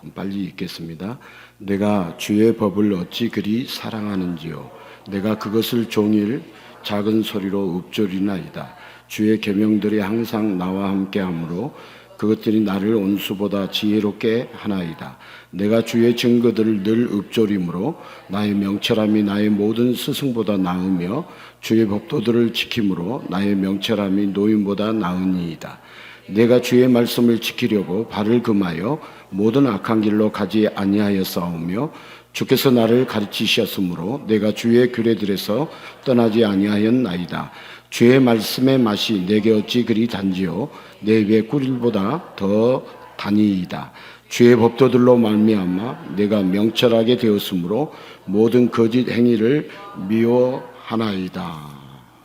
조금 빨리 읽겠습니다. 내가 주의 법을 어찌 그리 사랑하는지요. 내가 그것을 종일 작은 소리로 읊조리나이다. 주의 계명들이 항상 나와 함께하므로 그것들이 나를 온수보다 지혜롭게 하나이다. 내가 주의 증거들을 늘 읊조림으로 나의 명철함이 나의 모든 스승보다 나으며 주의 법도들을 지킴으로 나의 명철함이 노인보다 나으니이다. 내가 주의 말씀을 지키려고 발을 금하여 모든 악한 길로 가지 아니하였사오며 주께서 나를 가르치셨으므로 내가 주의 규례들에서 떠나지 아니하였나이다. 주의 말씀의 맛이 내게 어찌 그리 단지요 내 입의 꿀보다 더 단이이다. 주의 법도들로 말미암아 내가 명철하게 되었으므로 모든 거짓 행위를 미워하나이다.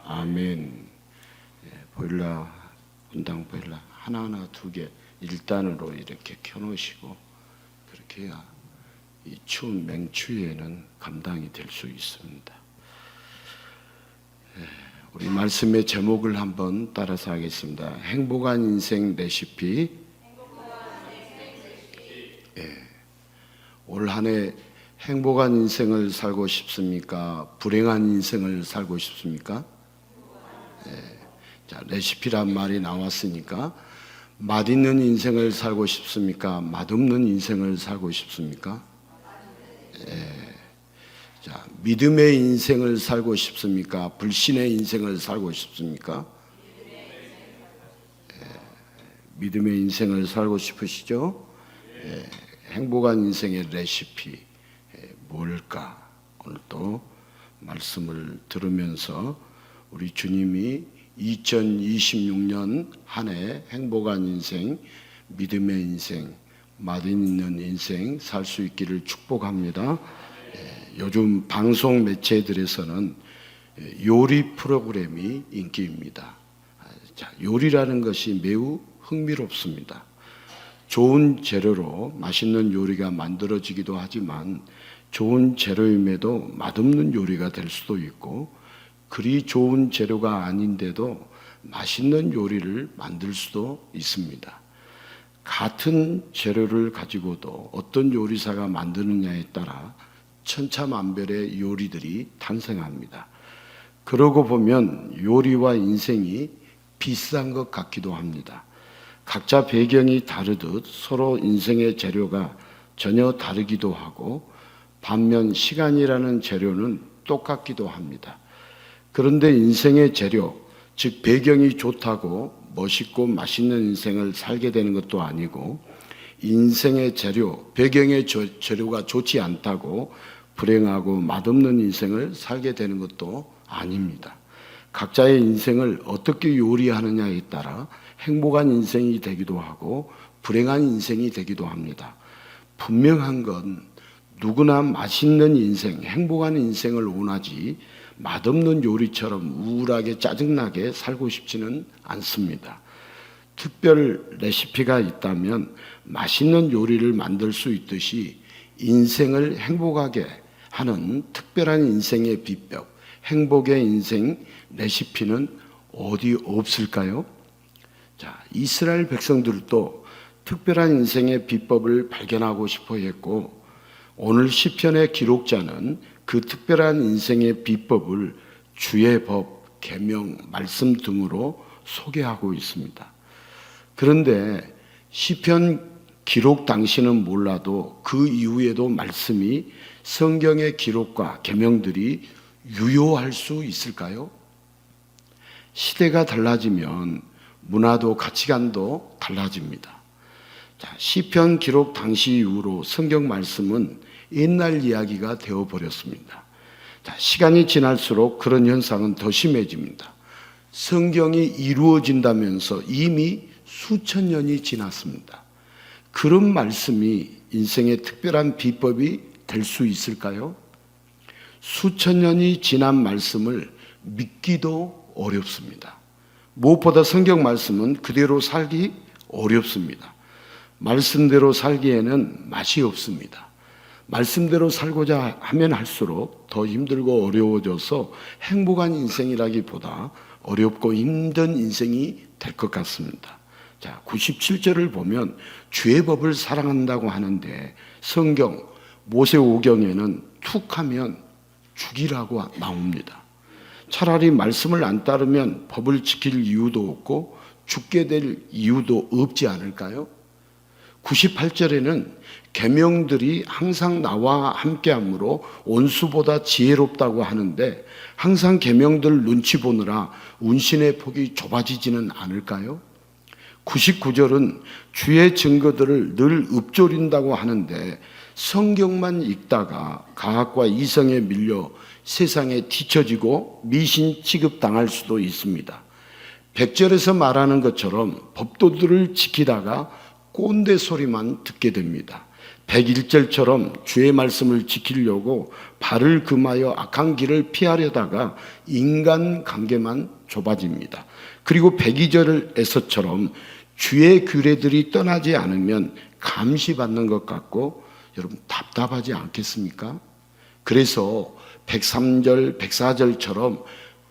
아멘. 보일러 분당 보일러 하나하나 2개 1단으로 이렇게 켜놓으시고 그렇게 해야 이 추운 맹추위에는 감당이 될 수 있습니다. 우리 말씀의 제목을 한번 따라서 하겠습니다. 행복한 인생 레시피. 올 한 해 행복한 인생을 살고 싶습니까? 불행한 인생을 살고 싶습니까? 자, 레시피란 말이 나왔으니까 맛있는 인생을 살고 싶습니까? 맛없는 인생을 살고 싶습니까? 자, 믿음의 인생을 살고 싶습니까? 불신의 인생을 살고 싶습니까? 믿음의 인생을 살고 싶으시죠? 행복한 인생의 레시피 뭘까? 오늘 또 말씀을 들으면서 우리 주님이 2026년 한 해 행복한 인생, 믿음의 인생, 맛있는 인생 살 수 있기를 축복합니다. 요즘 방송 매체들에서는 요리 프로그램이 인기입니다. 자, 요리라는 것이 매우 흥미롭습니다. 좋은 재료로 맛있는 요리가 만들어지기도 하지만 좋은 재료임에도 맛없는 요리가 될 수도 있고 그리 좋은 재료가 아닌데도 맛있는 요리를 만들 수도 있습니다. 같은 재료를 가지고도 어떤 요리사가 만드느냐에 따라 천차만별의 요리들이 탄생합니다. 그러고 보면 요리와 인생이 비슷한 것 같기도 합니다. 각자 배경이 다르듯 서로 인생의 재료가 전혀 다르기도 하고 반면 시간이라는 재료는 똑같기도 합니다. 그런데 인생의 재료, 즉 배경이 좋다고 멋있고 맛있는 인생을 살게 되는 것도 아니고 인생의 재료, 배경의 재료가 좋지 않다고 불행하고 맛없는 인생을 살게 되는 것도 아닙니다. 각자의 인생을 어떻게 요리하느냐에 따라 행복한 인생이 되기도 하고 불행한 인생이 되기도 합니다. 분명한 건 누구나 맛있는 인생, 행복한 인생을 원하지 맛없는 요리처럼 우울하게 짜증나게 살고 싶지는 않습니다. 특별 레시피가 있다면 맛있는 요리를 만들 수 있듯이 인생을 행복하게 하는 특별한 인생의 비법, 행복의 인생 레시피는 어디 없을까요? 자, 이스라엘 백성들도 특별한 인생의 비법을 발견하고 싶어 했고 오늘 시편의 기록자는 그 특별한 인생의 비법을 주의 법, 계명, 말씀 등으로 소개하고 있습니다. 그런데 시편 기록 당시는 몰라도 그 이후에도 말씀이 성경의 기록과 계명들이 유효할 수 있을까요? 시대가 달라지면 문화도 가치관도 달라집니다. 자, 시편 기록 당시 이후로 성경 말씀은 옛날 이야기가 되어버렸습니다. 자, 시간이 지날수록 그런 현상은 더 심해집니다. 성경이 이루어진다면서 이미 수천 년이 지났습니다. 그런 말씀이 인생의 특별한 비법이 될 수 있을까요? 수천 년이 지난 말씀을 믿기도 어렵습니다. 무엇보다 성경 말씀은 그대로 살기 어렵습니다. 말씀대로 살기에는 맛이 없습니다. 말씀대로 살고자 하면 할수록 더 힘들고 어려워져서 행복한 인생이라기보다 어렵고 힘든 인생이 될 것 같습니다. 자, 97절을 보면 주의 법을 사랑한다고 하는데 성경 모세오경에는 툭 하면 죽이라고 나옵니다. 차라리 말씀을 안 따르면 법을 지킬 이유도 없고 죽게 될 이유도 없지 않을까요? 98절에는 계명들이 항상 나와 함께하므로 온수보다 지혜롭다고 하는데 항상 계명들 눈치 보느라 운신의 폭이 좁아지지는 않을까요? 99절은 주의 증거들을 늘 읊조린다고 하는데 성경만 읽다가 가학과 이성에 밀려 세상에 뒤처지고 미신 취급당할 수도 있습니다. 100절에서 말하는 것처럼 법도들을 지키다가 꼰대 소리만 듣게 됩니다. 101절처럼 주의 말씀을 지키려고 발을 금하여 악한 길을 피하려다가 인간관계만 좁아집니다. 그리고 102절에서처럼 주의 규례들이 떠나지 않으면 감시받는 것 같고 여러분 답답하지 않겠습니까? 그래서 103절, 104절처럼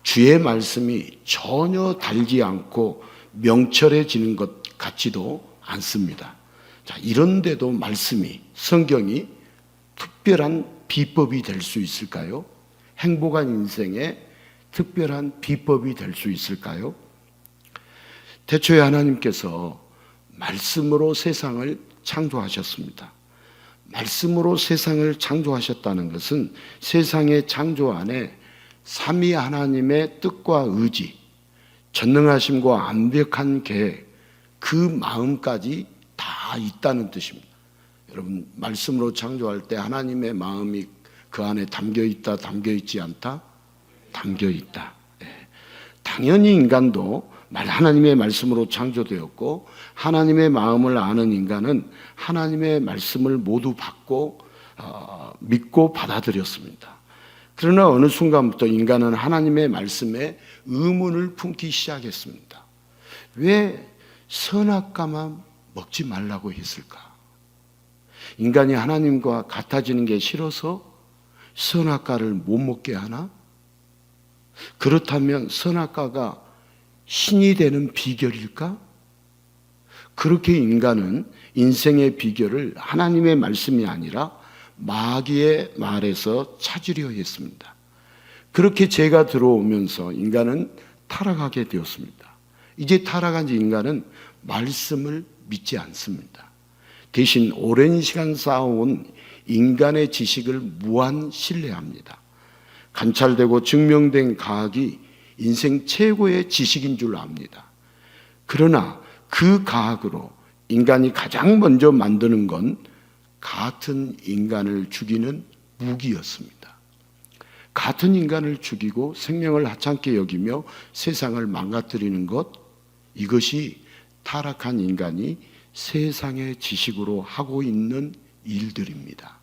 주의 말씀이 전혀 달지 않고 명철해지는 것 같지도 않습니다. 자, 이런데도 말씀이, 성경이 특별한 비법이 될 수 있을까요? 행복한 인생의 특별한 비법이 될 수 있을까요? 태초에 하나님께서 말씀으로 세상을 창조하셨습니다. 말씀으로 세상을 창조하셨다는 것은 세상의 창조 안에 삼위 하나님의 뜻과 의지, 전능하심과 완벽한 계획, 그 마음까지 다 있다는 뜻입니다. 여러분, 말씀으로 창조할 때 하나님의 마음이 그 안에 담겨 있다, 담겨 있지 않다? 담겨 있다. 네. 당연히 인간도 하나님의 말씀으로 창조되었고 하나님의 마음을 아는 인간은 하나님의 말씀을 모두 받고 믿고 받아들였습니다. 그러나 어느 순간부터 인간은 하나님의 말씀에 의문을 품기 시작했습니다. 왜 선악과만 먹지 말라고 했을까? 인간이 하나님과 같아지는 게 싫어서 선악과를 못 먹게 하나? 그렇다면 선악과가 신이 되는 비결일까? 그렇게 인간은 인생의 비결을 하나님의 말씀이 아니라 마귀의 말에서 찾으려 했습니다. 그렇게 죄가 들어오면서 인간은 타락하게 되었습니다. 이제 타락한 인간은 말씀을 믿지 않습니다. 대신 오랜 시간 쌓아온 인간의 지식을 무한 신뢰합니다. 관찰되고 증명된 과학이 인생 최고의 지식인 줄 압니다. 그러나 그 과학으로 인간이 가장 먼저 만드는 건 같은 인간을 죽이는 무기였습니다. 같은 인간을 죽이고 생명을 하찮게 여기며 세상을 망가뜨리는 것, 이것이 타락한 인간이 세상의 지식으로 하고 있는 일들입니다.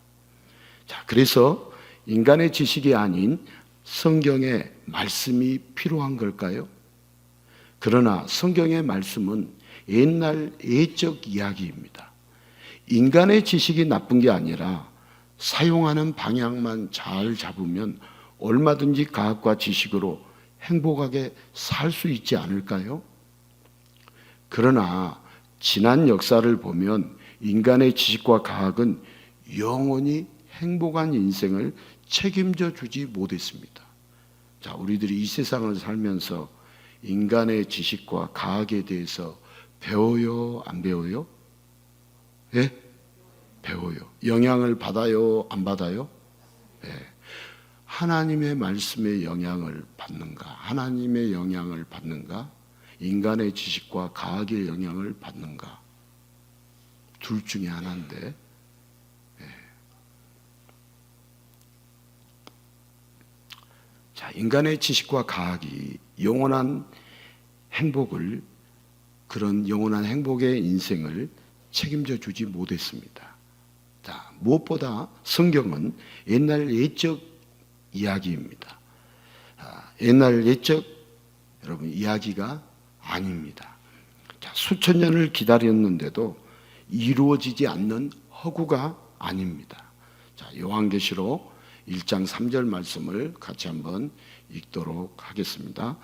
자, 그래서 인간의 지식이 아닌 성경의 말씀이 필요한 걸까요? 그러나 성경의 말씀은 옛날 예적 이야기입니다. 인간의 지식이 나쁜 게 아니라 사용하는 방향만 잘 잡으면 얼마든지 과학과 지식으로 행복하게 살 수 있지 않을까요? 그러나 지난 역사를 보면 인간의 지식과 과학은 영원히 행복한 인생을 책임져 주지 못했습니다. 자, 우리들이 이 세상을 살면서 인간의 지식과 과학에 대해서 배워요, 안 배워요? 예? 배워요. 영향을 받아요, 안 받아요? 예. 하나님의 말씀의 영향을 받는가? 하나님의 영향을 받는가? 인간의 지식과 과학의 영향을 받는가? 둘 중에 하나인데, 예. 자, 인간의 지식과 과학이 영원한 행복을, 그런 영원한 행복의 인생을 책임져 주지 못했습니다. 자, 무엇보다 성경은 옛날 예적 이야기입니다. 옛날 예적 여러분 이야기가 아닙니다. 자, 수천 년을 기다렸는데도 이루어지지 않는 허구가 아닙니다. 자, 요한계시록 1장 3절 말씀을 같이 한번 읽도록 하겠습니다.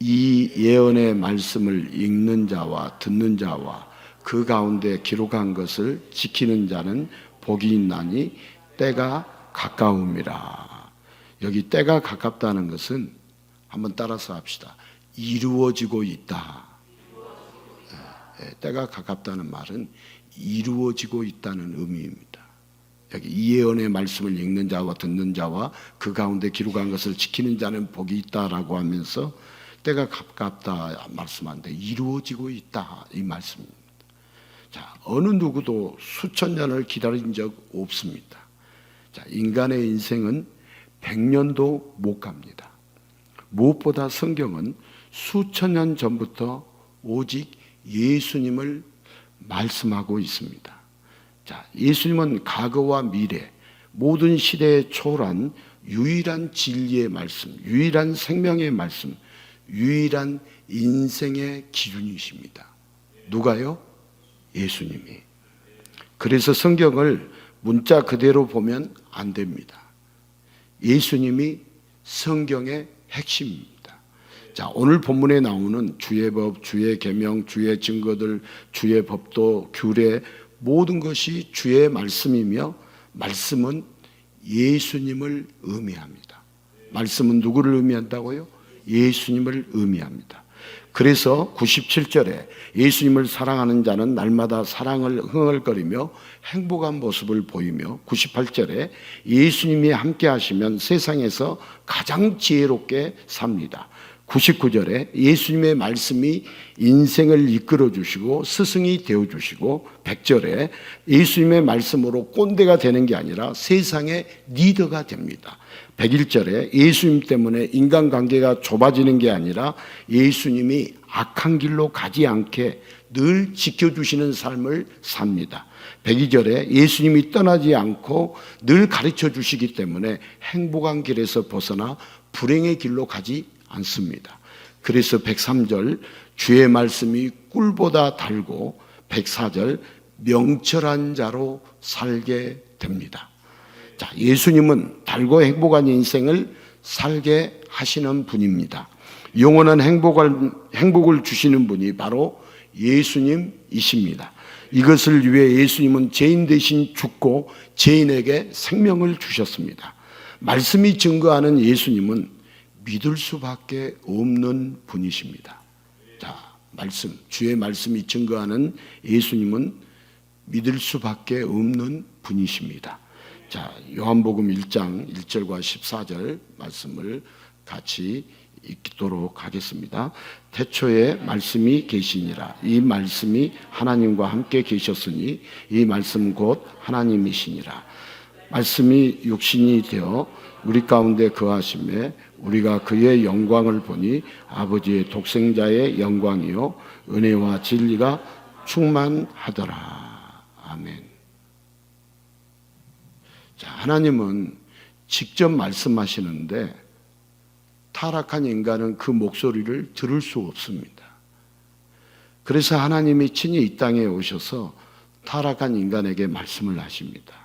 이 예언의 말씀을 읽는 자와 듣는 자와 그 가운데 기록한 것을 지키는 자는 복이 있나니 때가 가까움이라. 여기 때가 가깝다는 것은 한번 따라서 합시다. 이루어지고 있다. 때가 가깝다는 말은 이루어지고 있다는 의미입니다. 여기 이 예언의 말씀을 읽는 자와 듣는 자와 그 가운데 기록한 것을 지키는 자는 복이 있다라고 하면서 때가 가깝다 말씀하는데 이루어지고 있다 이 말씀입니다. 자, 어느 누구도 수천 년을 기다린 적 없습니다. 자, 인간의 인생은 100년도 못 갑니다. 무엇보다 성경은 수천 년 전부터 오직 예수님을 말씀하고 있습니다. 자, 예수님은 과거와 미래 모든 시대에 초월한 유일한 진리의 말씀, 유일한 생명의 말씀, 유일한 인생의 기준이십니다. 누가요? 예수님이. 그래서 성경을 문자 그대로 보면 안 됩니다. 예수님이 성경의 핵심입니다. 자, 오늘 본문에 나오는 주의 법, 주의 계명, 주의 증거들, 주의 법도, 규례 모든 것이 주의 말씀이며 말씀은 예수님을 의미합니다. 말씀은 누구를 의미한다고요? 예수님을 의미합니다. 그래서 97절에 예수님을 사랑하는 자는 날마다 사랑을 흥얼거리며 행복한 모습을 보이며 98절에 예수님이 함께 하시면 세상에서 가장 지혜롭게 삽니다. 99절에 예수님의 말씀이 인생을 이끌어 주시고 스승이 되어 주시고 100절에 예수님의 말씀으로 꼰대가 되는 게 아니라 세상의 리더가 됩니다. 101절에 예수님 때문에 인간관계가 좁아지는 게 아니라 예수님이 악한 길로 가지 않게 늘 지켜주시는 삶을 삽니다. 102절에 예수님이 떠나지 않고 늘 가르쳐 주시기 때문에 행복한 길에서 벗어나 불행의 길로 가지 않습니다. 그래서 103절 주의 말씀이 꿀보다 달고 104절 명철한 자로 살게 됩니다. 자, 예수님은 달고 행복한 인생을 살게 하시는 분입니다. 영원한 행복을 주시는 분이 바로 예수님이십니다. 이것을 위해 예수님은 죄인 대신 죽고 죄인에게 생명을 주셨습니다. 말씀이 증거하는 예수님은 믿을 수밖에 없는 분이십니다. 자, 말씀, 주의 말씀이 증거하는 예수님은 믿을 수밖에 없는 분이십니다. 자, 요한복음 1장 1절과 14절 말씀을 같이 읽도록 하겠습니다. 태초에 말씀이 계시니라. 이 말씀이 하나님과 함께 계셨으니 이 말씀 곧 하나님이시니라. 말씀이 육신이 되어 우리 가운데 거하심에 우리가 그의 영광을 보니 아버지의 독생자의 영광이요 은혜와 진리가 충만하더라. 아멘. 자, 하나님은 직접 말씀하시는데 타락한 인간은 그 목소리를 들을 수 없습니다. 그래서 하나님이 친히 이 땅에 오셔서 타락한 인간에게 말씀을 하십니다.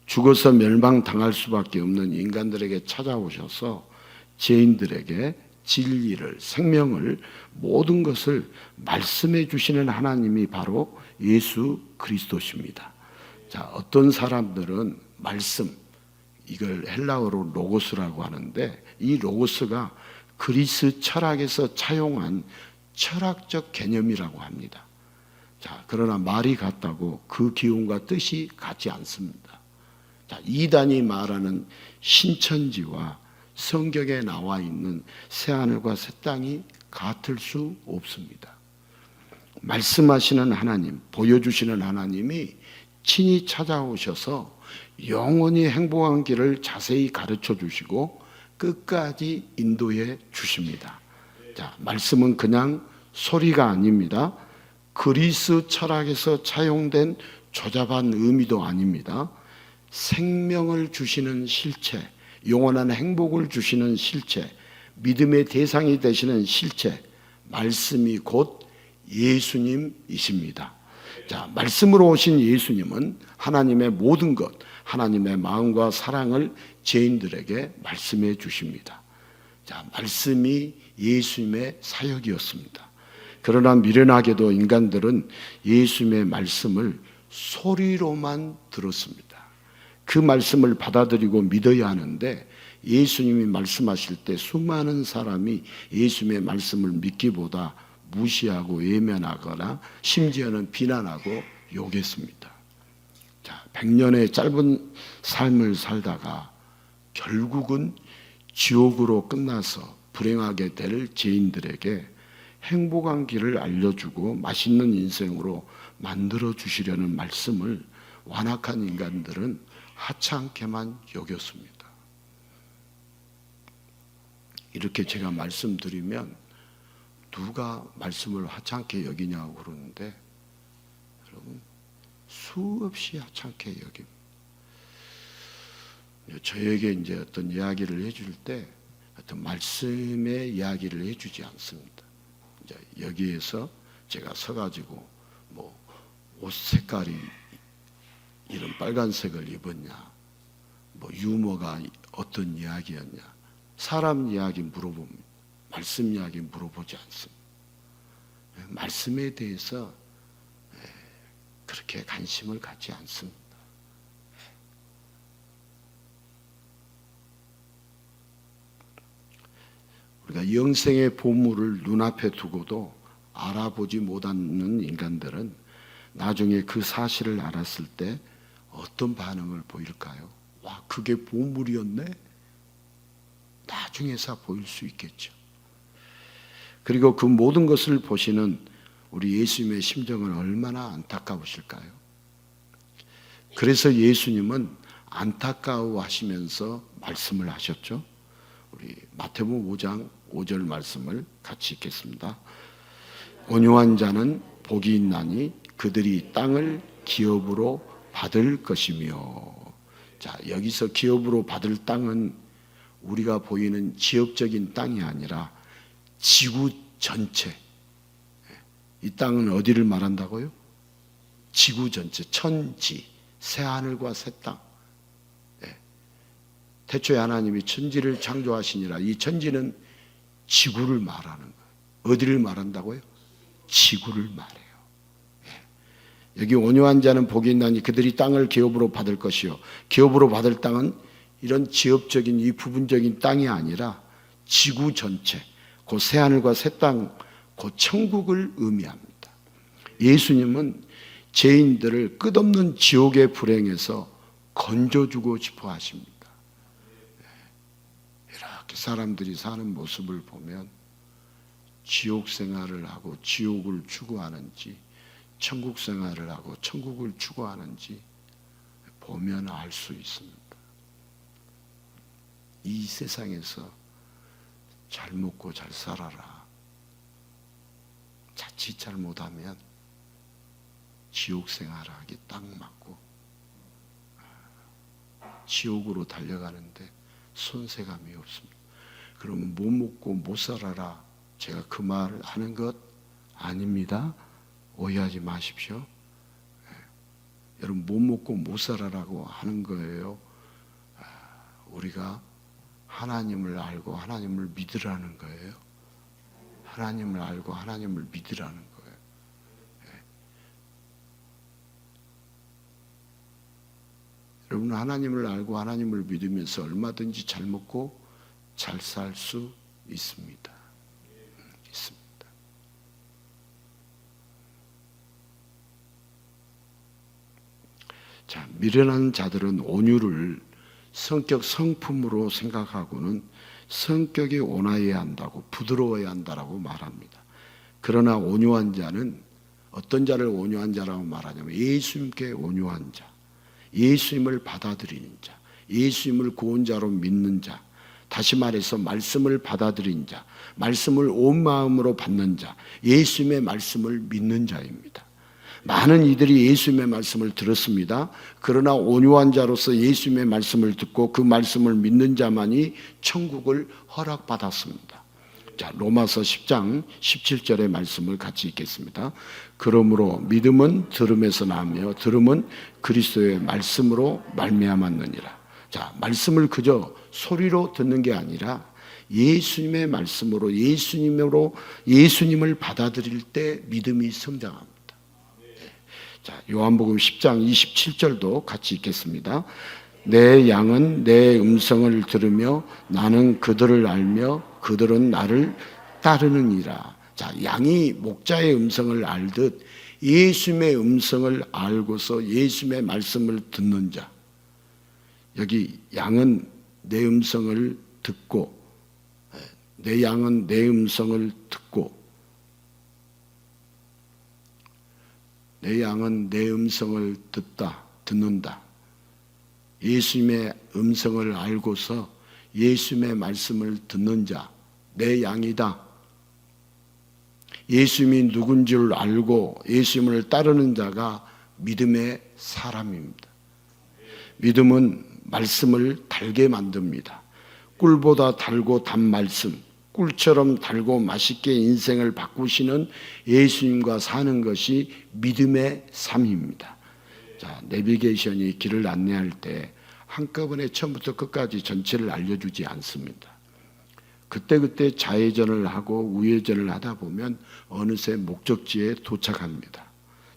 죽어서 멸망당할 수밖에 없는 인간들에게 찾아오셔서 죄인들에게 진리를, 생명을, 모든 것을 말씀해 주시는 하나님이 바로 예수 그리스도십니다. 자, 어떤 사람들은 말씀, 이걸 헬라어로 로고스라고 하는데 이 로고스가 그리스 철학에서 차용한 철학적 개념이라고 합니다. 자, 그러나 말이 같다고 그 기운과 뜻이 같지 않습니다. 자, 이단이 말하는 신천지와 성경에 나와 있는 새하늘과 새 땅이 같을 수 없습니다. 말씀하시는 하나님, 보여주시는 하나님이 친히 찾아오셔서 영원히 행복한 길을 자세히 가르쳐 주시고 끝까지 인도해 주십니다. 자, 말씀은 그냥 소리가 아닙니다. 그리스 철학에서 차용된 조잡한 의미도 아닙니다. 생명을 주시는 실체, 영원한 행복을 주시는 실체, 믿음의 대상이 되시는 실체, 말씀이 곧 예수님이십니다. 자, 말씀으로 오신 예수님은 하나님의 모든 것, 하나님의 마음과 사랑을 죄인들에게 말씀해 주십니다. 자, 말씀이 예수님의 사역이었습니다. 그러나 미련하게도 인간들은 예수님의 말씀을 소리로만 들었습니다. 그 말씀을 받아들이고 믿어야 하는데 예수님이 말씀하실 때 수많은 사람이 예수님의 말씀을 믿기보다 무시하고 외면하거나 심지어는 비난하고 욕했습니다. 자, 100년의 짧은 삶을 살다가 결국은 지옥으로 끝나서 불행하게 될 죄인들에게 행복한 길을 알려주고 맛있는 인생으로 만들어 주시려는 말씀을 완악한 인간들은 하찮게만 여겼습니다. 이렇게 제가 말씀드리면 누가 말씀을 하찮게 여기냐고 그러는데 여러분 수없이 하찮게 여깁니다. 저에게 이제 어떤 이야기를 해줄 때 어떤 말씀의 이야기를 해주지 않습니다. 이제 여기에서 제가 서가지고 뭐 옷 색깔이 이런 빨간색을 입었냐, 뭐 유머가 어떤 이야기였냐, 사람 이야기 물어봅니다. 말씀 이야기 물어보지 않습니다. 말씀에 대해서 그렇게 관심을 갖지 않습니다. 우리가 영생의 보물을 눈앞에 두고도 알아보지 못하는 인간들은 나중에 그 사실을 알았을 때 어떤 반응을 보일까요? 와, 그게 보물이었네? 나중에서 보일 수 있겠죠. 그리고 그 모든 것을 보시는 우리 예수님의 심정은 얼마나 안타까우실까요? 그래서 예수님은 안타까워하시면서 말씀을 하셨죠. 우리 마태복음 5장 5절 말씀을 같이 읽겠습니다. 온유한 자는 복이 있나니 그들이 땅을 기업으로 받을 것이며. 자, 여기서 기업으로 받을 땅은 우리가 보이는 지역적인 땅이 아니라 지구 전체. 이 땅은 어디를 말한다고요? 지구 전체, 천지, 새하늘과 새 땅. 태초에 하나님이 천지를 창조하시니라. 이 천지는 지구를 말하는 거예요. 어디를 말한다고요? 지구를 말해요. 여기 온유한 자는 복이 있나니 그들이 땅을 기업으로 받을 것이요. 기업으로 받을 땅은 이런 지역적인 이 부분적인 땅이 아니라 지구 전체, 그 새하늘과 새 땅, 그 천국을 의미합니다. 예수님은 죄인들을 끝없는 지옥의 불행에서 건져주고 싶어 하십니다. 이렇게 사람들이 사는 모습을 보면 지옥 생활을 하고 지옥을 추구하는지 천국 생활을 하고 천국을 추구하는지 보면 알 수 있습니다. 이 세상에서 잘 먹고 잘 살아라. 자칫 잘못하면 지옥 생활하기 딱 맞고 지옥으로 달려가는데 손색감이 없습니다. 그러면 못 먹고 못 살아라. 제가 그 말을 하는 것 아닙니다. 오해하지 마십시오. 여러분 못 먹고 못 살아라고 하는 거예요. 우리가 하나님을 알고 하나님을 믿으라는 거예요. 하나님을 알고 하나님을 믿으라는 거예요. 여러분 하나님을 알고 하나님을 믿으면서 얼마든지 잘 먹고 잘 살 수 있습니다. 있습니다. 자, 미련한 자들은 온유를 성격 성품으로 생각하고는 성격이 온화해야 한다고, 부드러워야 한다라고 말합니다. 그러나 온유한 자는 어떤 자를 온유한 자라고 말하냐면 예수님께 온유한 자, 예수님을 받아들이는 자, 예수님을 구원자로 믿는 자, 다시 말해서 말씀을 받아들인 자, 말씀을 온 마음으로 받는 자, 예수님의 말씀을 믿는 자입니다. 많은 이들이 예수님의 말씀을 들었습니다. 그러나 온유한 자로서 예수님의 말씀을 듣고 그 말씀을 믿는 자만이 천국을 허락받았습니다. 자, 로마서 10장 17절의 말씀을 같이 읽겠습니다. 그러므로 믿음은 들음에서 나며 들음은 그리스도의 말씀으로 말미암았느니라. 자, 말씀을 그저 소리로 듣는 게 아니라 예수님의 말씀으로 예수님을 받아들일 때 믿음이 성장합니다. 자, 요한복음 10장 27절도 같이 읽겠습니다. 내 양은 내 음성을 들으며 나는 그들을 알며 그들은 나를 따르느니라. 자, 양이 목자의 음성을 알듯 예수님의 음성을 알고서 예수님의 말씀을 듣는 자. 여기 양은 내 음성을 듣고, 내 양은 내 음성을 듣고, 내 양은 내 음성을 듣는다. 예수님의 음성을 알고서 예수님의 말씀을 듣는 자, 내 양이다. 예수님이 누군 줄 알고 예수님을 따르는 자가 믿음의 사람입니다. 믿음은 말씀을 달게 만듭니다. 꿀보다 달고 단 말씀, 꿀처럼 달고 맛있게 인생을 바꾸시는 예수님과 사는 것이 믿음의 삶입니다. 자, 내비게이션이 길을 안내할 때 한꺼번에 처음부터 끝까지 전체를 알려주지 않습니다. 그때그때 좌회전을 하고 우회전을 하다 보면 어느새 목적지에 도착합니다.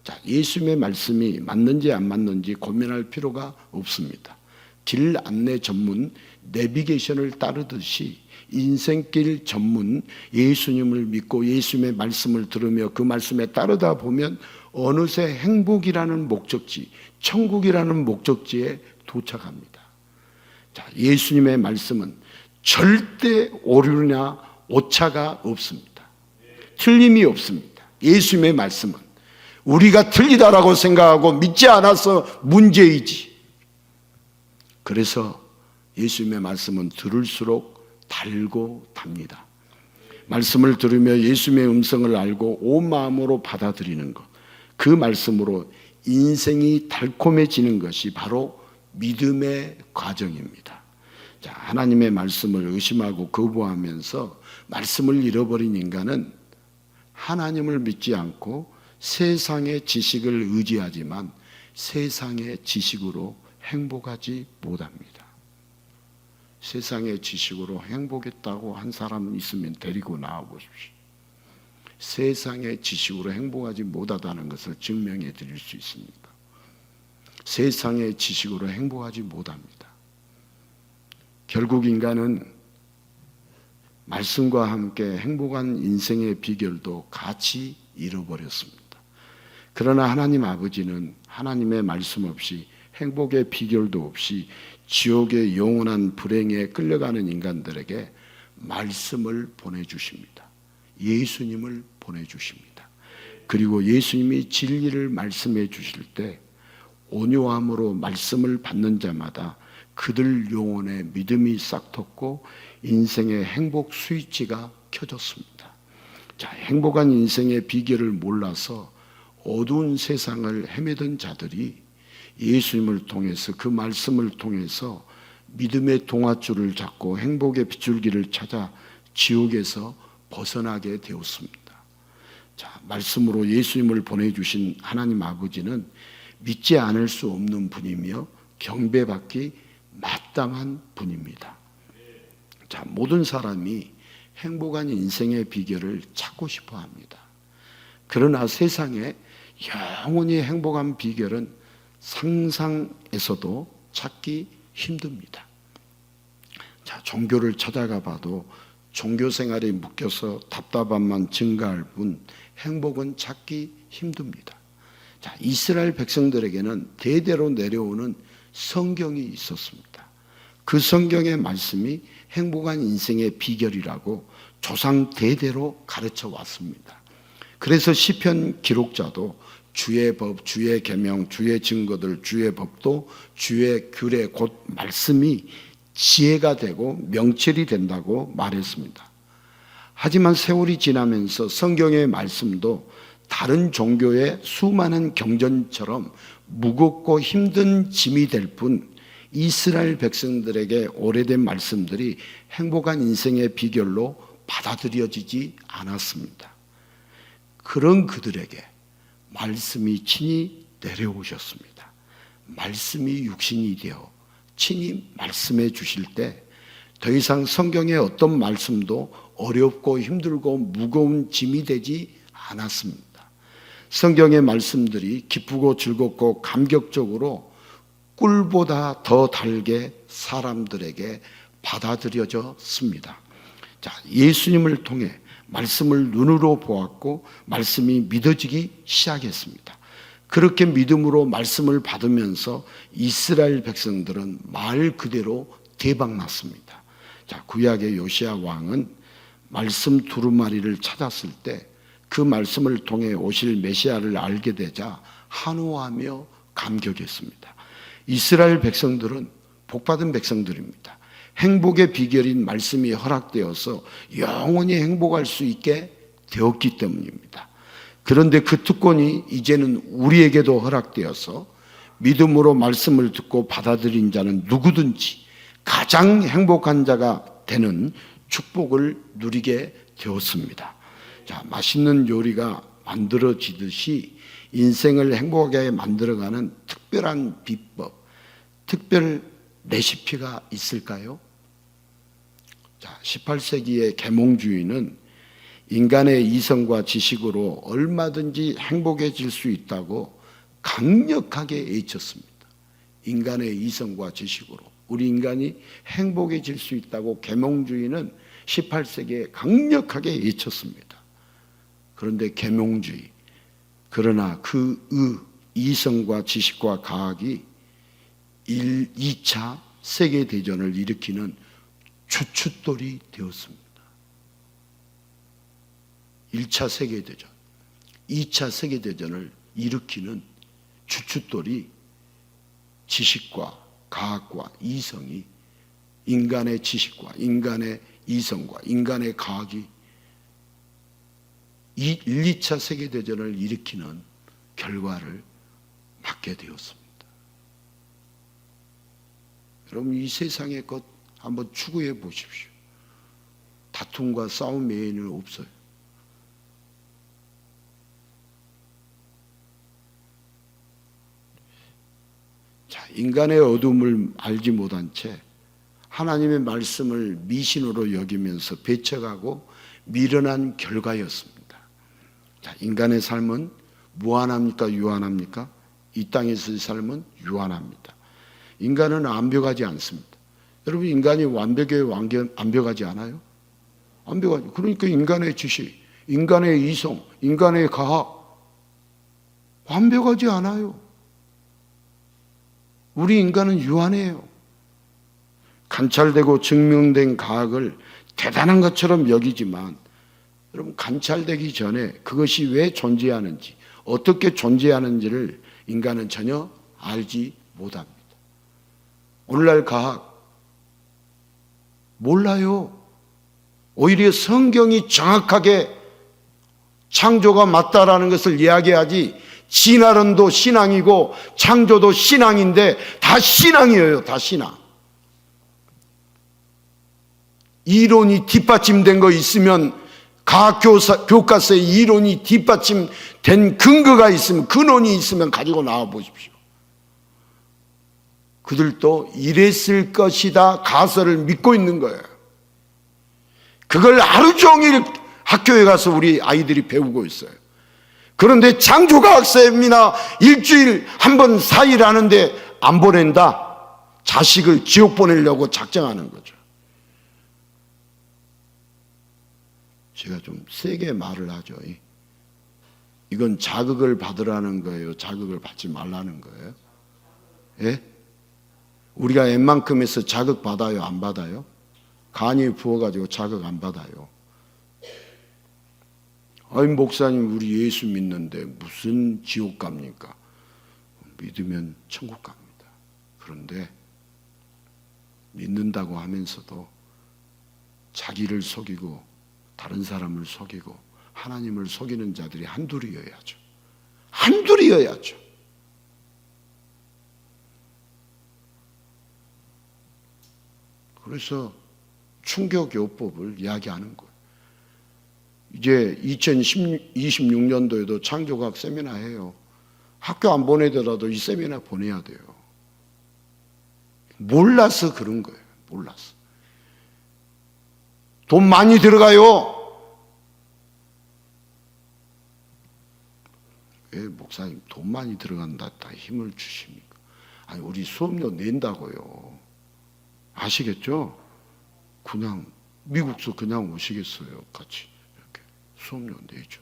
자, 예수님의 말씀이 맞는지 안 맞는지 고민할 필요가 없습니다. 길 안내 전문 내비게이션을 따르듯이 인생길 전문 예수님을 믿고 예수님의 말씀을 들으며 그 말씀에 따르다 보면 어느새 행복이라는 목적지, 천국이라는 목적지에 도착합니다. 자, 예수님의 말씀은 절대 오류나 오차가 없습니다. 틀림이 없습니다. 예수님의 말씀은 우리가 틀리다라고 생각하고 믿지 않아서 문제이지. 그래서 예수님의 말씀은 들을수록 달고 답니다. 말씀을 들으며 예수님의 음성을 알고 온 마음으로 받아들이는 것, 그 말씀으로 인생이 달콤해지는 것이 바로 믿음의 과정입니다. 자, 하나님의 말씀을 의심하고 거부하면서 말씀을 잃어버린 인간은 하나님을 믿지 않고 세상의 지식을 의지하지만 세상의 지식으로 행복하지 못합니다. 세상의 지식으로 행복했다고 한 사람 있으면 데리고 나와 보십시오. 세상의 지식으로 행복하지 못하다는 것을 증명해 드릴 수 있습니까? 세상의 지식으로 행복하지 못합니다. 결국 인간은 말씀과 함께 행복한 인생의 비결도 같이 잃어버렸습니다. 그러나 하나님 아버지는 하나님의 말씀 없이 행복의 비결도 없이 지옥의 영원한 불행에 끌려가는 인간들에게 말씀을 보내주십니다. 예수님을 보내주십니다. 그리고 예수님이 진리를 말씀해 주실 때 온유함으로 말씀을 받는 자마다 그들 영혼에 믿음이 싹 텄고 인생의 행복 스위치가 켜졌습니다. 자, 행복한 인생의 비결을 몰라서 어두운 세상을 헤매던 자들이 예수님을 통해서 그 말씀을 통해서 믿음의 동아줄을 잡고 행복의 빗줄기를 찾아 지옥에서 벗어나게 되었습니다. 자, 말씀으로 예수님을 보내주신 하나님 아버지는 믿지 않을 수 없는 분이며 경배받기 마땅한 분입니다. 자, 모든 사람이 행복한 인생의 비결을 찾고 싶어 합니다. 그러나 세상에 영원히 행복한 비결은 상상에서도 찾기 힘듭니다. 자, 종교를 찾아가 봐도 종교 생활에 묶여서 답답함만 증가할 뿐 행복은 찾기 힘듭니다. 자, 이스라엘 백성들에게는 대대로 내려오는 성경이 있었습니다. 그 성경의 말씀이 행복한 인생의 비결이라고 조상 대대로 가르쳐 왔습니다. 그래서 시편 기록자도 주의 법, 주의 계명, 주의 증거들, 주의 법도 주의 규례 곧 말씀이 지혜가 되고 명철이 된다고 말했습니다. 하지만 세월이 지나면서 성경의 말씀도 다른 종교의 수많은 경전처럼 무겁고 힘든 짐이 될 뿐 이스라엘 백성들에게 오래된 말씀들이 행복한 인생의 비결로 받아들여지지 않았습니다. 그런 그들에게 말씀이 친히 내려오셨습니다. 말씀이 육신이 되어 친히 말씀해 주실 때 더 이상 성경의 어떤 말씀도 어렵고 힘들고 무거운 짐이 되지 않았습니다. 성경의 말씀들이 기쁘고 즐겁고 감격적으로 꿀보다 더 달게 사람들에게 받아들여졌습니다. 자, 예수님을 통해 말씀을 눈으로 보았고 말씀이 믿어지기 시작했습니다. 그렇게 믿음으로 말씀을 받으면서 이스라엘 백성들은 말 그대로 대박났습니다. 자, 구약의 요시야 왕은 말씀 두루마리를 찾았을 때 그 말씀을 통해 오실 메시아를 알게 되자 한호하며 감격했습니다. 이스라엘 백성들은 복받은 백성들입니다. 행복의 비결인 말씀이 허락되어서 영원히 행복할 수 있게 되었기 때문입니다. 그런데 그 특권이 이제는 우리에게도 허락되어서 믿음으로 말씀을 듣고 받아들인 자는 누구든지 가장 행복한 자가 되는 축복을 누리게 되었습니다. 자, 맛있는 요리가 만들어지듯이 인생을 행복하게 만들어가는 특별한 비법, 특별 레시피가 있을까요? 자, 18세기의 계몽주의는 인간의 이성과 지식으로 얼마든지 행복해질 수 있다고 강력하게 외쳤습니다. 인간의 이성과 지식으로 우리 인간이 행복해질 수 있다고 계몽주의는 18세기에 강력하게 외쳤습니다. 그런데 계몽주의, 그러나 그 이성과 지식과 과학이 2차 세계대전을 일으키는 주춧돌이 되었습니다. 1차 세계대전, 2차 세계대전을 일으키는 주춧돌이 지식과 과학과 이성이, 인간의 지식과 인간의 이성과 인간의 과학이 1, 2차 세계대전을 일으키는 결과를 맞게 되었습니다. 여러분, 이 세상의 것 한번 추구해 보십시오. 다툼과 싸움 외에는 없어요. 자, 인간의 어둠을 알지 못한 채 하나님의 말씀을 미신으로 여기면서 배척하고 미련한 결과였습니다. 자, 인간의 삶은 무한합니까? 유한합니까? 이 땅에서의 삶은 유한합니다. 인간은 완벽하지 않습니다. 여러분, 인간이 완벽하지 않아요? 완벽하지. 그러니까 인간의 지식, 인간의 이성, 인간의 과학 완벽하지 않아요. 우리 인간은 유한해요. 관찰되고 증명된 과학을 대단한 것처럼 여기지만 여러분, 관찰되기 전에 그것이 왜 존재하는지, 어떻게 존재하는지를 인간은 전혀 알지 못합니다. 오늘날 과학 몰라요. 오히려 성경이 정확하게 창조가 맞다라는 것을 이야기하지, 진화론도 신앙이고 창조도 신앙인데 다 신앙이에요. 다 신앙. 이론이 뒷받침된 거 있으면, 과학 교과서에 이론이 뒷받침된 근거가 있으면, 근원이 있으면 가지고 나와 보십시오. 그들도 이랬을 것이다 가설을 믿고 있는 거예요. 그걸 하루 종일 학교에 가서 우리 아이들이 배우고 있어요. 그런데 창조과학 세미나 일주일 한 번 4일 하는데 안 보낸다? 자식을 지옥 보내려고 작정하는 거죠. 제가 좀 세게 말을 하죠. 이건 자극을 받으라는 거예요? 자극을 받지 말라는 거예요? 예? 우리가 웬만큼 해서 자극 받아요? 안 받아요? 간이 부어가지고 자극 안 받아요. 아니, 목사님, 우리 예수 믿는데 무슨 지옥 갑니까? 믿으면 천국 갑니다. 그런데 믿는다고 하면서도 자기를 속이고 다른 사람을 속이고 하나님을 속이는 자들이 한둘이어야죠. 한둘이어야죠. 그래서 충격요법을 이야기하는 거예요. 이제 2026년도에도 창조과학 세미나 해요. 학교 안 보내더라도 이 세미나 보내야 돼요. 몰라서 그런 거예요. 몰라서. 돈 많이 들어가요. 왜 목사님 돈 많이 들어간다 다 힘을 주십니까? 아니 우리 수업료 낸다고요. 아시겠죠? 그냥 미국서 그냥 오시겠어요? 같이 이렇게 수업료 내죠.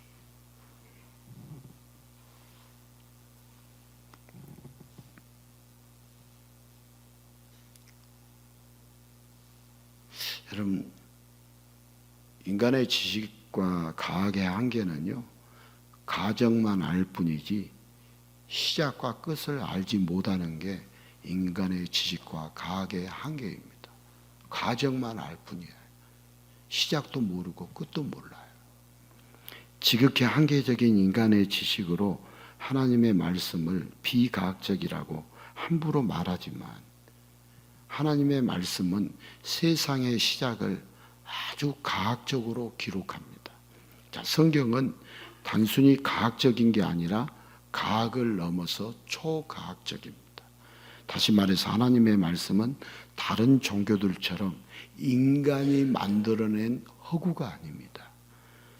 여러분, 인간의 지식과 과학의 한계는요, 가정만 알 뿐이지 시작과 끝을 알지 못하는 게 인간의 지식과 과학의 한계입니다. 가정만 알 뿐이에요. 시작도 모르고 끝도 몰라요. 지극히 한계적인 인간의 지식으로 하나님의 말씀을 비과학적이라고 함부로 말하지만 하나님의 말씀은 세상의 시작을 아주 과학적으로 기록합니다. 자, 성경은 단순히 과학적인 게 아니라 과학을 넘어서 초과학적입니다. 다시 말해서 하나님의 말씀은 다른 종교들처럼 인간이 만들어낸 허구가 아닙니다.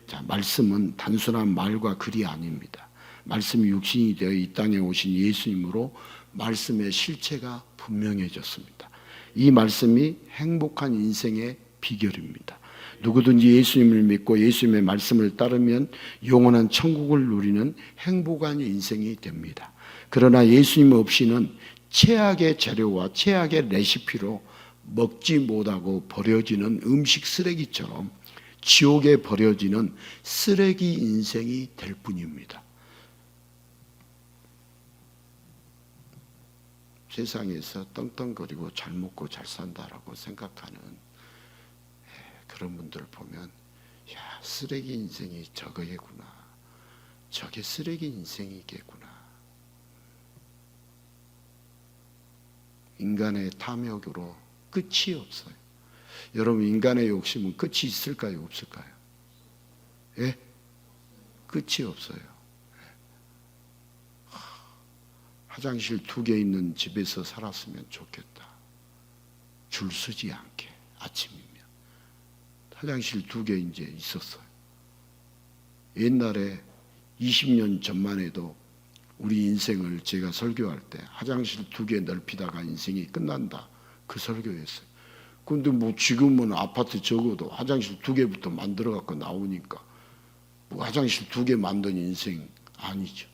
자, 말씀은 단순한 말과 글이 아닙니다. 말씀이 육신이 되어 이 땅에 오신 예수님으로 말씀의 실체가 분명해졌습니다. 이 말씀이 행복한 인생의 비결입니다. 누구든지 예수님을 믿고 예수님의 말씀을 따르면 영원한 천국을 누리는 행복한 인생이 됩니다. 그러나 예수님 없이는 최악의 재료와 최악의 레시피로 먹지 못하고 버려지는 음식 쓰레기처럼 지옥에 버려지는 쓰레기 인생이 될 뿐입니다. 세상에서 떵떵거리고 잘 먹고 잘 산다라고 생각하는 그런 분들 보면 야, 쓰레기 인생이 저거겠구나. 저게 쓰레기 인생이겠구나. 인간의 탐욕으로 끝이 없어요. 여러분, 인간의 욕심은 끝이 있을까요? 없을까요? 예? 끝이 없어요. 화장실 2개 있는 집에서 살았으면 좋겠다. 줄 서지 않게 아침이면. 화장실 2개 이제 있었어요. 옛날에 20년 전만 해도 우리 인생을 제가 설교할 때 화장실 2개 넓히다가 인생이 끝난다. 그 설교였어요. 근데 뭐 지금은 아파트 적어도 화장실 2개부터 만들어 갖고 나오니까 뭐 화장실 2개 만든 인생 아니죠.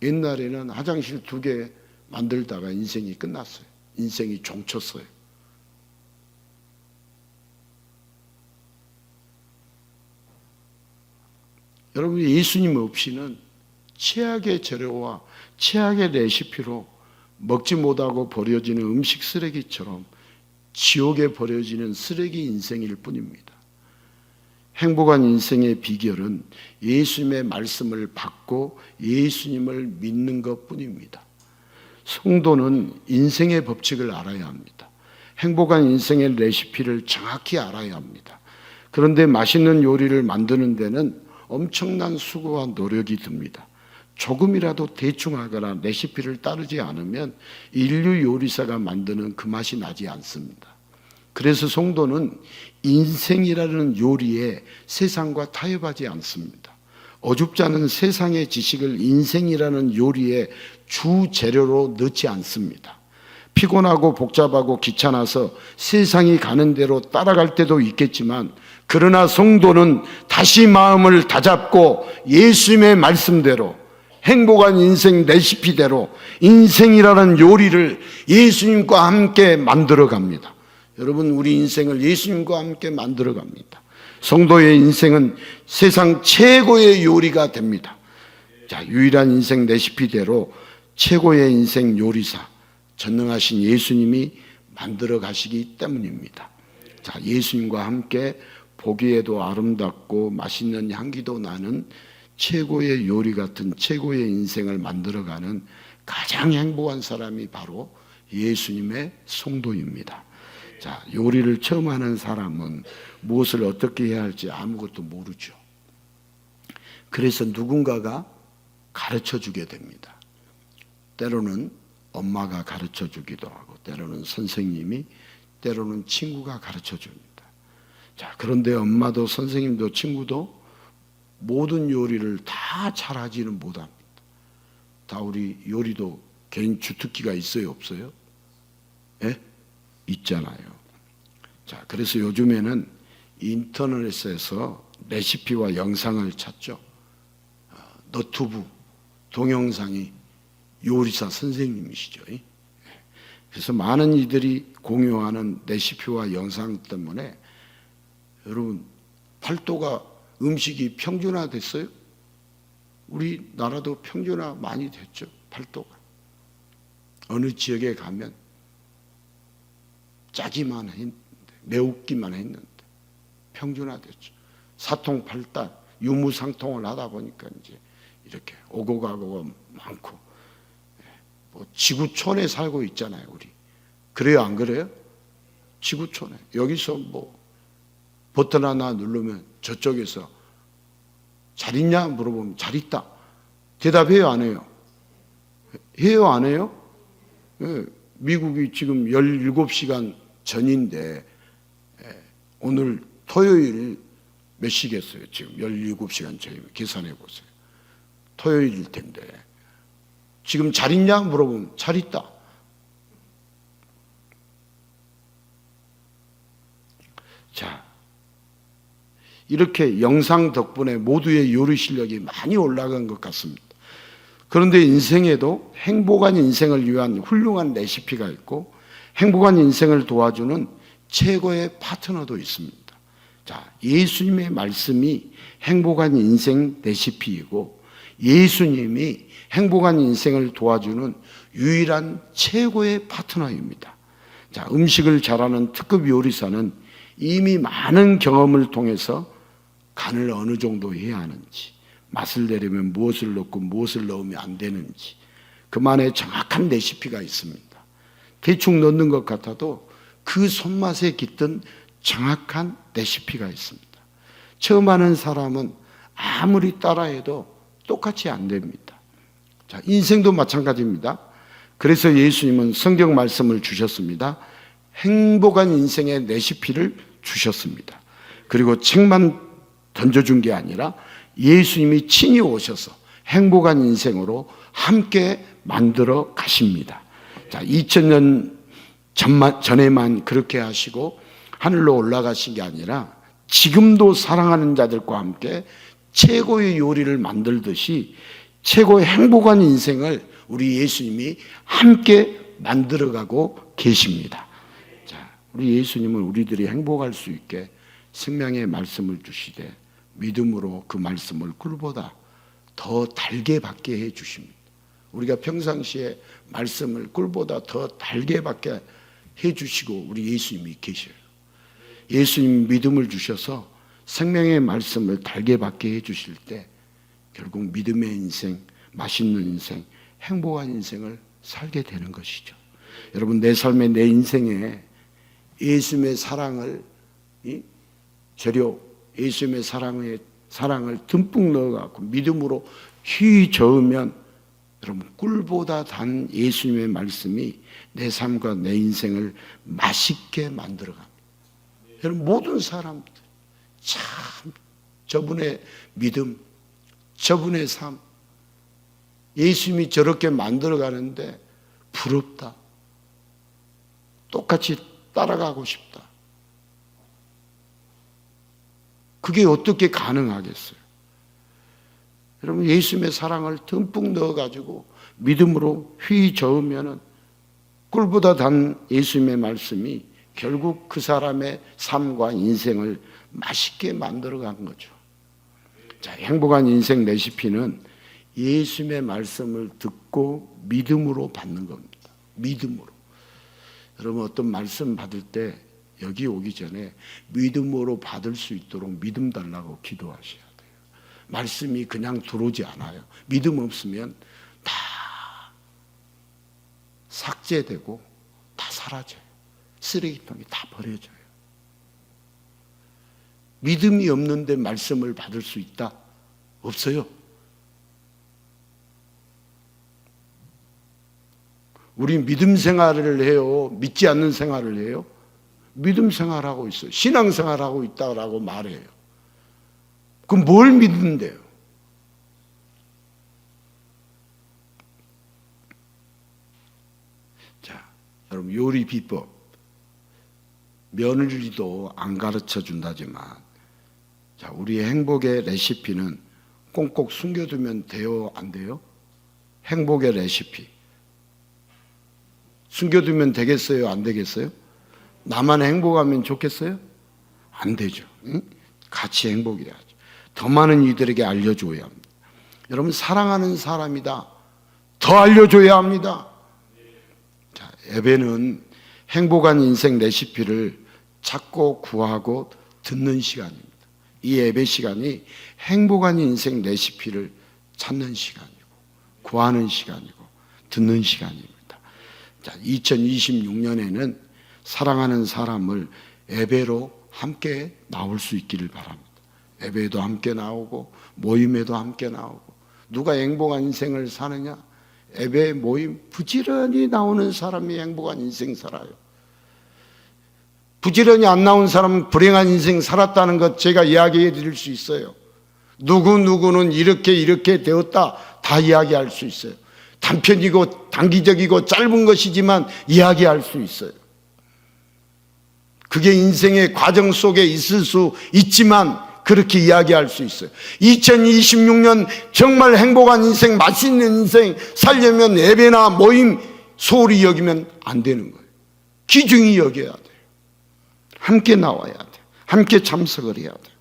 옛날에는 화장실 2개 만들다가 인생이 끝났어요. 인생이 종쳤어요. 여러분, 예수님 없이는 최악의 재료와 최악의 레시피로 먹지 못하고 버려지는 음식 쓰레기처럼 지옥에 버려지는 쓰레기 인생일 뿐입니다. 행복한 인생의 비결은 예수님의 말씀을 받고 예수님을 믿는 것뿐입니다. 성도는 인생의 법칙을 알아야 합니다. 행복한 인생의 레시피를 정확히 알아야 합니다. 그런데 맛있는 요리를 만드는 데는 엄청난 수고와 노력이 듭니다. 조금이라도 대충 하거나 레시피를 따르지 않으면 인류 요리사가 만드는 그 맛이 나지 않습니다. 그래서 성도는 인생이라는 요리에 세상과 타협하지 않습니다. 어줍지 않은 세상의 지식을 인생이라는 요리에 주 재료로 넣지 않습니다. 피곤하고 복잡하고 귀찮아서 세상이 가는 대로 따라갈 때도 있겠지만, 그러나 성도는 다시 마음을 다잡고 예수님의 말씀대로 행복한 인생 레시피대로 인생이라는 요리를 예수님과 함께 만들어 갑니다. 여러분, 우리 인생을 예수님과 함께 만들어 갑니다. 성도의 인생은 세상 최고의 요리가 됩니다. 자, 유일한 인생 레시피대로 최고의 인생 요리사, 전능하신 예수님이 만들어 가시기 때문입니다. 자, 예수님과 함께 보기에도 아름답고 맛있는 향기도 나는 최고의 요리 같은 최고의 인생을 만들어가는 가장 행복한 사람이 바로 예수님의 성도입니다. 자, 요리를 처음 하는 사람은 무엇을 어떻게 해야 할지 아무것도 모르죠. 그래서 누군가가 가르쳐 주게 됩니다. 때로는 엄마가 가르쳐 주기도 하고, 때로는 선생님이 때로는 친구가 가르쳐 줍니다. 자, 그런데 엄마도 선생님도 친구도 모든 요리를 다 잘하지는 못합니다. 다 우리 요리도 개인 주특기가 있어요, 없어요? 예? 있잖아요. 자, 그래서 요즘에는 인터넷에서 레시피와 영상을 찾죠. 너튜브 동영상이 요리사 선생님이시죠. 그래서 많은 이들이 공유하는 레시피와 영상 때문에 여러분, 팔도가 음식이 평준화됐어요? 우리나라도 평준화 많이 됐죠. 팔도가. 어느 지역에 가면 짜기만 했는데, 매우기만 했는데 평준화됐죠. 사통팔달, 유무상통을 하다 보니까 이제 이렇게 오고 가고가 많고, 뭐 지구촌에 살고 있잖아요, 우리. 그래요, 안 그래요? 지구촌에. 여기서 뭐 버튼 하나 누르면 저쪽에서 잘 있냐 물어보면 잘 있다. 대답해요, 안 해요? 해요, 안 해요? 예, 미국이 지금 17시간 전인데 오늘 토요일 몇 시겠어요? 지금 17시간 전이면 계산해 보세요. 토요일일 텐데 지금 잘 있냐 물어보면 잘 있다. 자, 이렇게 영상 덕분에 모두의 요리 실력이 많이 올라간 것 같습니다. 그런데 인생에도 행복한 인생을 위한 훌륭한 레시피가 있고 행복한 인생을 도와주는 최고의 파트너도 있습니다. 자, 예수님의 말씀이 행복한 인생 레시피이고 예수님이 행복한 인생을 도와주는 유일한 최고의 파트너입니다. 자, 음식을 잘하는 특급 요리사는 이미 많은 경험을 통해서 간을 어느 정도 해야 하는지, 맛을 내려면 무엇을 넣고 무엇을 넣으면 안 되는지 그만의 정확한 레시피가 있습니다. 대충 넣는 것 같아도 그 손맛에 깃든 정확한 레시피가 있습니다. 처음 하는 사람은 아무리 따라해도 똑같이 안 됩니다. 자, 인생도 마찬가지입니다. 그래서 예수님은 성경 말씀을 주셨습니다. 행복한 인생의 레시피를 주셨습니다. 그리고 책만 던져준 게 아니라 예수님이 친히 오셔서 행복한 인생으로 함께 만들어 가십니다. 자, 2000년 전에만 그렇게 하시고 하늘로 올라가신 게 아니라 지금도 사랑하는 자들과 함께 최고의 요리를 만들듯이 최고의 행복한 인생을 우리 예수님이 함께 만들어가고 계십니다. 자, 우리 예수님은 우리들이 행복할 수 있게 생명의 말씀을 주시되 믿음으로 그 말씀을 꿀보다 더 달게 받게 해 주십니다. 우리가 평상시에 말씀을 꿀보다 더 달게 받게 해 주시고 우리 예수님이 계셔요. 예수님 믿음을 주셔서 생명의 말씀을 달게 받게 해 주실 때 결국 믿음의 인생, 맛있는 인생, 행복한 인생을 살게 되는 것이죠. 여러분, 내 삶에, 내 인생에 예수님의 사랑을 예수님의 사랑을 듬뿍 넣어갖고 믿음으로 휘저으면 여러분, 꿀보다 단 예수님의 말씀이 내 삶과 내 인생을 맛있게 만들어갑니다. 여러분, 모든 사람들 참 저분의 믿음, 저분의 삶, 예수님이 저렇게 만들어가는데 부럽다. 똑같이 따라가고 싶다. 그게 어떻게 가능하겠어요? 여러분, 예수님의 사랑을 듬뿍 넣어가지고 믿음으로 휘저으면은 꿀보다 단 예수님의 말씀이 결국 그 사람의 삶과 인생을 맛있게 만들어간 거죠. 자, 행복한 인생 레시피는 예수님의 말씀을 듣고 믿음으로 받는 겁니다. 믿음으로. 여러분, 어떤 말씀 받을 때 여기 오기 전에 믿음으로 받을 수 있도록 믿음 달라고 기도하셔야 돼요. 말씀이 그냥 들어오지 않아요. 믿음 없으면 다 삭제되고 다 사라져요. 쓰레기통에 다 버려져요. 믿음이 없는데 말씀을 받을 수 있다? 없어요. 우리 믿음 생활을 해요? 믿지 않는 생활을 해요? 믿음 생활하고 있어요. 신앙 생활하고 있다라고 말해요. 그럼 뭘 믿는데요? 자, 여러분 요리 비법 며느리도 안 가르쳐 준다지만, 자, 우리의 행복의 레시피는 꼭꼭 숨겨두면 돼요, 안 돼요? 행복의 레시피 숨겨두면 되겠어요, 안 되겠어요? 나만 행복하면 좋겠어요? 안 되죠. 응? 같이 행복해야죠. 더 많은 이들에게 알려줘야 합니다. 여러분, 사랑하는 사람이다, 더 알려줘야 합니다. 자, 예배는 행복한 인생 레시피를 찾고 구하고 듣는 시간입니다. 이 예배 시간이 행복한 인생 레시피를 찾는 시간이고, 구하는 시간이고, 듣는 시간입니다. 자, 2026년에는 사랑하는 사람을 예배로 함께 나올 수 있기를 바랍니다. 예배에도 함께 나오고 모임에도 함께 나오고. 누가 행복한 인생을 사느냐? 예배 모임 부지런히 나오는 사람이 행복한 인생 살아요. 부지런히 안 나온 사람은 불행한 인생 살았다는 것 제가 이야기해 드릴 수 있어요. 누구누구는 이렇게 되었다 다 이야기할 수 있어요. 단편이고 단기적이고 짧은 것이지만 이야기할 수 있어요. 그게 인생의 과정 속에 있을 수 있지만 그렇게 이야기할 수 있어요. 2026년 정말 행복한 인생, 맛있는 인생 살려면 예배나 모임 소홀히 여기면 안 되는 거예요. 귀중히 여겨야 돼요. 함께 나와야 돼요. 함께 참석을 해야 돼요.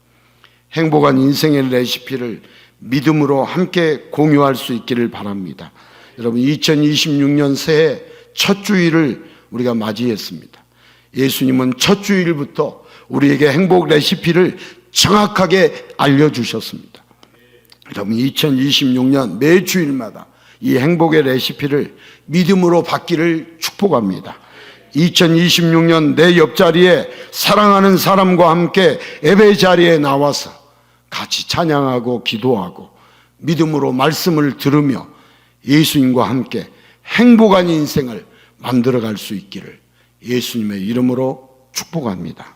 행복한 인생의 레시피를 믿음으로 함께 공유할 수 있기를 바랍니다. 여러분, 2026년 새해 첫 주일을 우리가 맞이했습니다. 예수님은 첫 주일부터 우리에게 행복 레시피를 정확하게 알려주셨습니다. 여러분, 2026년 매 주일마다 이 행복의 레시피를 믿음으로 받기를 축복합니다. 2026년 내 옆자리에 사랑하는 사람과 함께 예배 자리에 나와서 같이 찬양하고 기도하고 믿음으로 말씀을 들으며 예수님과 함께 행복한 인생을 만들어갈 수 있기를 예수님의 이름으로 축복합니다.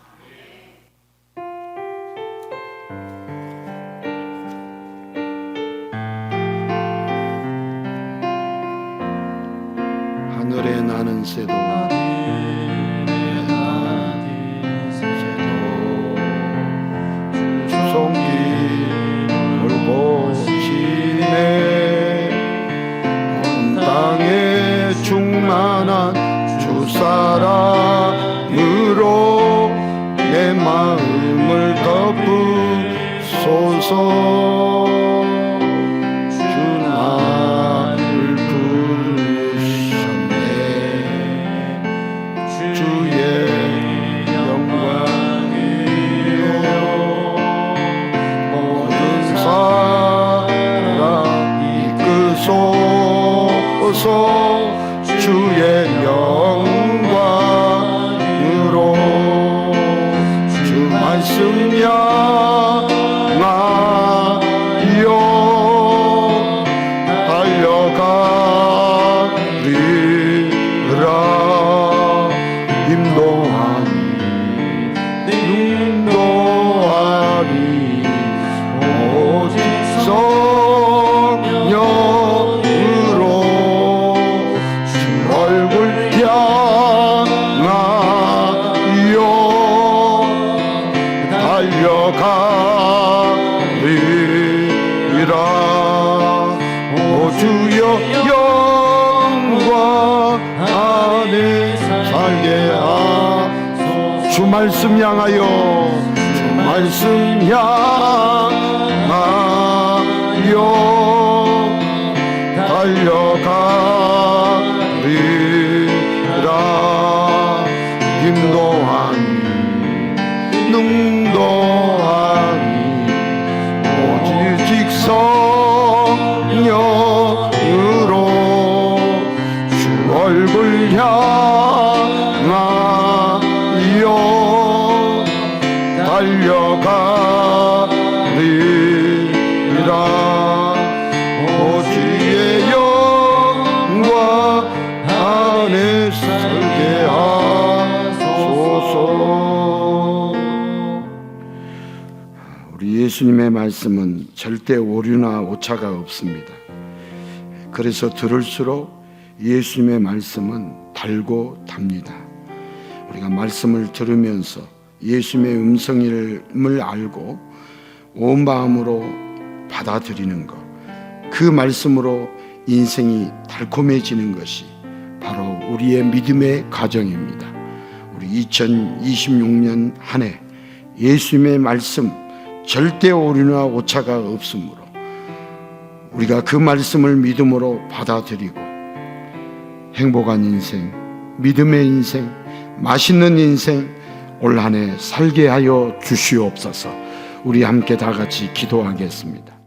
하늘에 나는 새도 주송기 돌보시네. 온 땅에 충만한 주 사랑으로 내 마음을 덮으소서. 주의 영광으로 주 말씀 향하여 달려가리라. 인도하니 오직 성령으로 달려가리라. 오 주여 영광 안에 살게 하소서. 주 말씀 향하여 주 말씀 향하여 달려가리라. 인도하니 능도하니 오직 성령으로 주 얼굴 향하여 달려가리라. 오 주의 영광 안에 살게 하소서. 우리 예수님의 말씀은 절대 오류나 오차가 없습니다. 그래서 들을수록 예수님의 말씀은 달고 답니다. 우리가 말씀을 들으면서 예수님의 음성임을 알고 온 마음으로 받아들이는 것, 그 말씀으로 인생이 달콤해지는 것이 바로 우리의 믿음의 과정입니다. 우리 2026년 한 해 예수님의 말씀 절대 오류나 오차가 없으므로 우리가 그 말씀을 믿음으로 받아들이고 행복한 인생, 믿음의 인생, 맛있는 인생 올 한 해 살게 하여 주시옵소서. 우리 함께 다 같이 기도하겠습니다.